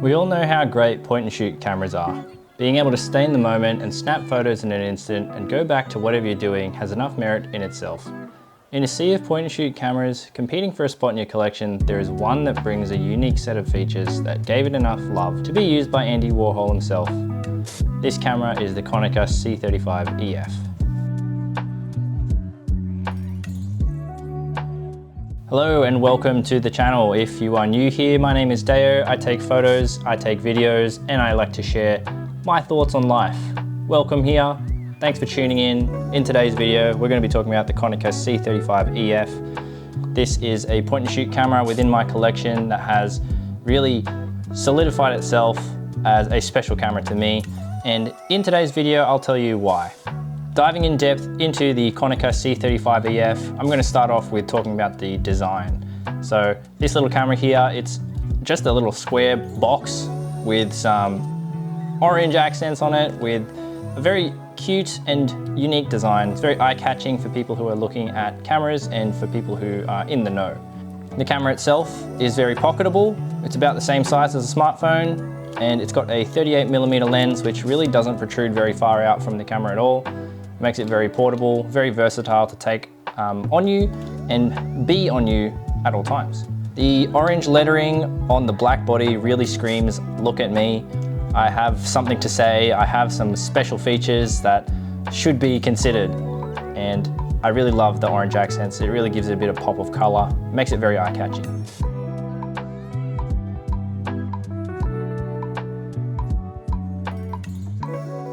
We all know how great point and shoot cameras are. Being able to stay in the moment and snap photos in an instant and go back to whatever you're doing has enough merit in itself. In a sea of point and shoot cameras competing for a spot in your collection, there is one that brings a unique set of features that gave it enough love to be used by Andy Warhol himself. This camera is the Konica C35 EF. Hello and welcome to the channel. If you are new here, my name is Deo. I take photos, I take videos, and I like to share my thoughts on life. Welcome here. Thanks for tuning in. In today's video, we're going to be talking about the Konica C35 EF. This is a point and shoot camera within my collection that has really solidified itself as a special camera to me. And in today's video, I'll tell you why. Diving in depth into the Konica C35 EF, I'm going to start off with talking about the design. So this little camera here, it's just a little square box with some orange accents on it with a very cute and unique design. It's very eye-catching for people who are looking at cameras and for people who are in the know. The camera itself is very pocketable. It's about the same size as a smartphone, and it's got a 38mm lens, which really doesn't protrude very far out from the camera at all. Makes it very portable, very versatile to take on you and be on you at all times. The orange lettering on the black body really screams, look at me. I have something to say. I have some special features that should be considered. And I really love the orange accents. It really gives it a bit of pop of color. Makes it very eye-catching.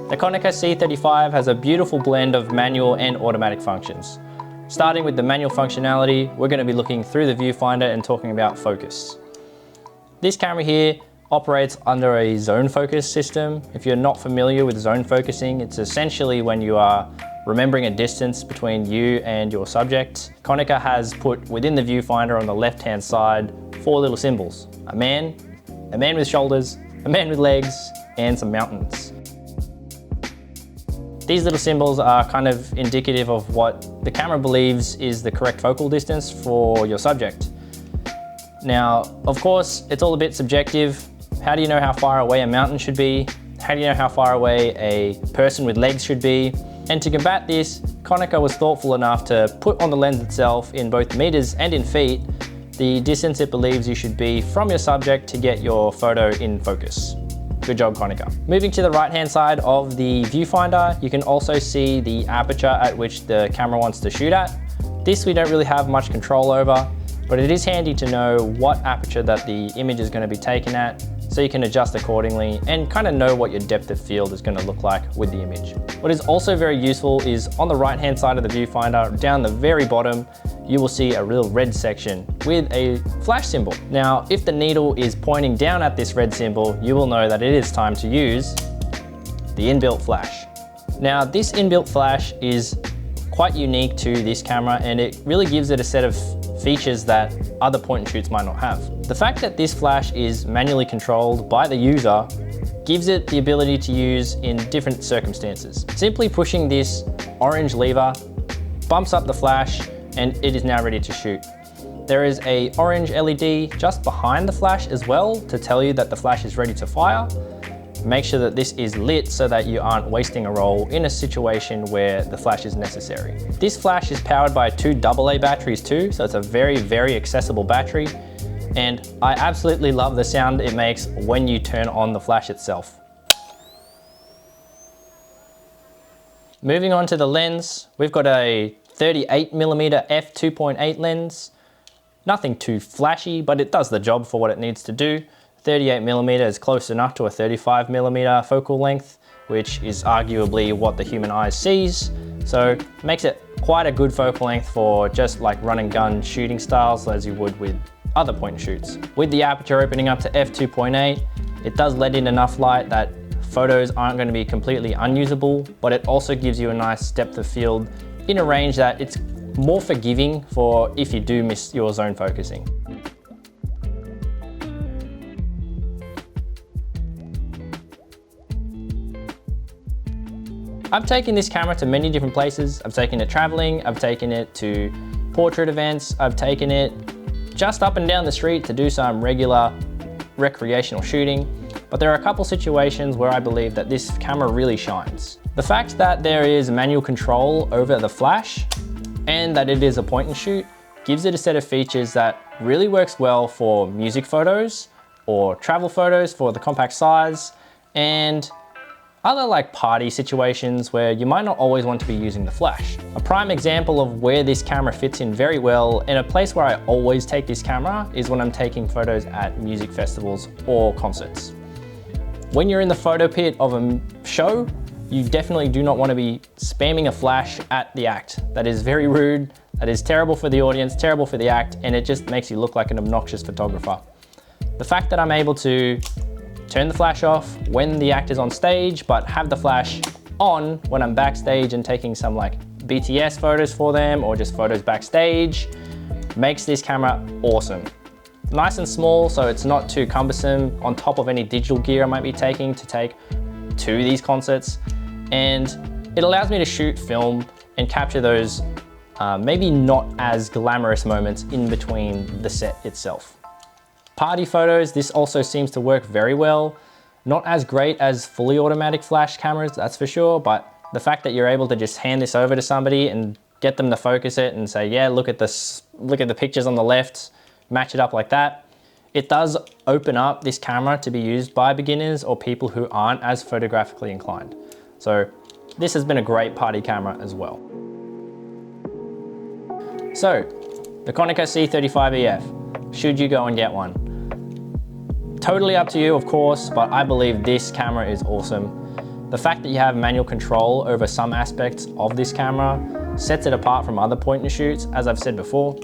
The Konica C35 has a beautiful blend of manual and automatic functions. Starting with the manual functionality, we're going to be looking through the viewfinder and talking about focus. This camera here operates under a zone focus system. If you're not familiar with zone focusing, it's essentially when you are remembering a distance between you and your subject. Konica has put within the viewfinder on the left-hand side 4 little symbols. A man with shoulders, a man with legs, and some mountains. These little symbols are kind of indicative of what the camera believes is the correct focal distance for your subject. Now, of course, it's all a bit subjective. How do you know how far away a mountain should be? How do you know how far away a person with legs should be? And to combat this, Konica was thoughtful enough to put on the lens itself in both meters and in feet the distance it believes you should be from your subject to get your photo in focus. Good job, Konica. Moving to the right-hand side of the viewfinder, you can also see the aperture at which the camera wants to shoot at. This we don't really have much control over, but it is handy to know what aperture that the image is going to be taken at, so you can adjust accordingly and kind of know what your depth of field is going to look like with the image. What is also very useful is on the right-hand side of the viewfinder, down the very bottom, you will see a real red section with a flash symbol. Now, if the needle is pointing down at this red symbol, you will know that it is time to use the inbuilt flash. Now, this inbuilt flash is quite unique to this camera, and it really gives it a set of features that other point and shoots might not have. The fact that this flash is manually controlled by the user gives it the ability to use in different circumstances. Simply pushing this orange lever bumps up the flash and it is now ready to shoot. There is a orange LED just behind the flash as well to tell you that the flash is ready to fire. Make sure that this is lit so that you aren't wasting a roll in a situation where the flash is necessary. This flash is powered by 2 AA batteries too, so it's a very, very accessible battery. And I absolutely love the sound it makes when you turn on the flash itself. Moving on to the lens, we've got a 38mm f2.8 lens. Nothing too flashy, but it does the job for what it needs to do. 38mm is close enough to a 35mm focal length, which is arguably what the human eye sees. So it makes it quite a good focal length for just like run and gun shooting styles as you would with other point and shoots. With the aperture opening up to f2.8, it does let in enough light that photos aren't going to be completely unusable, but it also gives you a nice depth of field in a range that it's more forgiving for if you do miss your zone focusing. I've taken this camera to many different places. I've taken it traveling, I've taken it to portrait events, I've taken it just up and down the street to do some regular recreational shooting, but there are a couple situations where I believe that this camera really shines. The fact that there is manual control over the flash and that it is a point and shoot gives it a set of features that really works well for music photos or travel photos for the compact size, and other like party situations where you might not always want to be using the flash. A prime example of where this camera fits in very well, and a place where I always take this camera, is when I'm taking photos at music festivals or concerts. When you're in the photo pit of a show, you definitely do not want to be spamming a flash at the act. That is very rude, that is terrible for the audience, terrible for the act, and it just makes you look like an obnoxious photographer. The fact that I'm able to turn the flash off when the act is on stage, but have the flash on when I'm backstage and taking some like BTS photos for them or just photos backstage, makes this camera awesome. Nice and small, so it's not too cumbersome on top of any digital gear I might be taking to take to these concerts. And it allows me to shoot, film, and capture those maybe not as glamorous moments in between the set itself. Party photos, this also seems to work very well. Not as great as fully automatic flash cameras, that's for sure, but the fact that you're able to just hand this over to somebody and get them to focus it and say, yeah, look at this, look at the pictures on the left, match it up like that. It does open up this camera to be used by beginners or people who aren't as photographically inclined. So this has been a great party camera as well. So, the Konica C35 EF, should you go and get one? Totally up to you, of course, but I believe this camera is awesome. The fact that you have manual control over some aspects of this camera sets it apart from other point and shoots, as I've said before.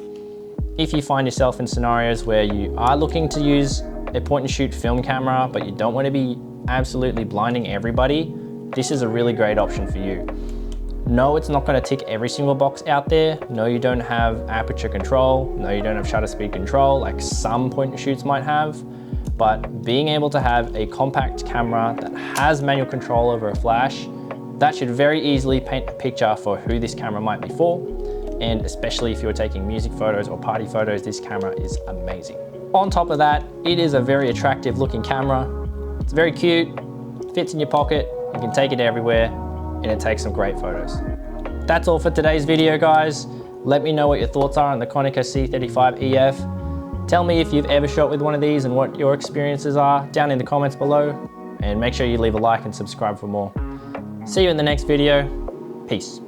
If you find yourself in scenarios where you are looking to use a point and shoot film camera, but you don't want to be absolutely blinding everybody, this is a really great option for you. No, it's not going to tick every single box out there. No, you don't have aperture control. No, you don't have shutter speed control like some point and shoots might have. But being able to have a compact camera that has manual control over a flash, that should very easily paint a picture for who this camera might be for. And especially if you're taking music photos or party photos, this camera is amazing. On top of that, it is a very attractive looking camera. It's very cute, fits in your pocket, you can take it everywhere, and it takes some great photos. That's all for today's video, guys. Let me know what your thoughts are on the Konica C35 EF. Tell me if you've ever shot with one of these and what your experiences are down in the comments below. And make sure you leave a like and subscribe for more. See you in the next video. Peace.